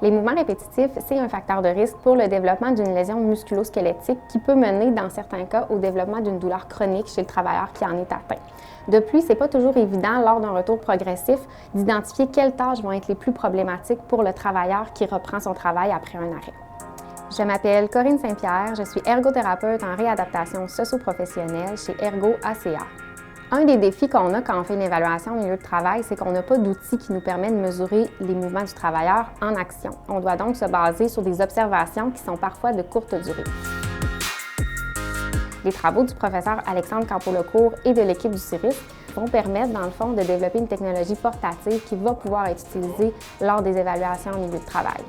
Les mouvements répétitifs, c'est un facteur de risque pour le développement d'une lésion musculo-squelettique qui peut mener, dans certains cas, au développement d'une douleur chronique chez le travailleur qui en est atteint. De plus, ce n'est pas toujours évident, lors d'un retour progressif, d'identifier quelles tâches vont être les plus problématiques pour le travailleur qui reprend son travail après un arrêt. Je m'appelle Corinne Saint-Pierre, je suis ergothérapeute en réadaptation socio-professionnelle chez Ergo ACA. Un des défis qu'on a quand on fait une évaluation au milieu de travail, c'est qu'on n'a pas d'outils qui nous permettent de mesurer les mouvements du travailleur en action. On doit donc se baser sur des observations qui sont parfois de courte durée. Les travaux du professeur Alexandre Campo-Lecourt et de l'équipe du CIRIS vont permettre, dans le fond, de développer une technologie portative qui va pouvoir être utilisée lors des évaluations au milieu de travail.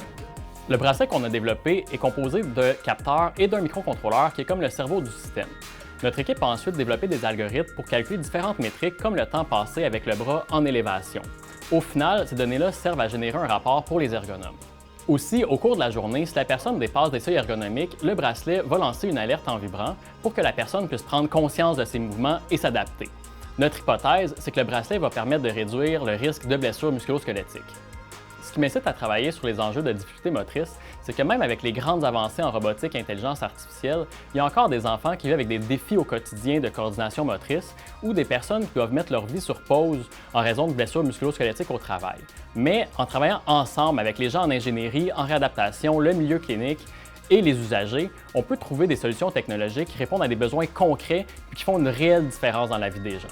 Le bracelet qu'on a développé est composé de capteurs et d'un microcontrôleur qui est comme le cerveau du système. Notre équipe a ensuite développé des algorithmes pour calculer différentes métriques comme le temps passé avec le bras en élévation. Au final, ces données-là servent à générer un rapport pour les ergonomes. Aussi, au cours de la journée, si la personne dépasse des seuils ergonomiques, le bracelet va lancer une alerte en vibrant pour que la personne puisse prendre conscience de ses mouvements et s'adapter. Notre hypothèse, c'est que le bracelet va permettre de réduire le risque de blessures musculo-squelettiques. Ce qui m'incite à travailler sur les enjeux de difficulté motrice, c'est que même avec les grandes avancées en robotique et intelligence artificielle, il y a encore des enfants qui vivent avec des défis au quotidien de coordination motrice ou des personnes qui doivent mettre leur vie sur pause en raison de blessures musculo-squelettiques au travail. Mais en travaillant ensemble avec les gens en ingénierie, en réadaptation, le milieu clinique et les usagers, on peut trouver des solutions technologiques qui répondent à des besoins concrets et qui font une réelle différence dans la vie des gens.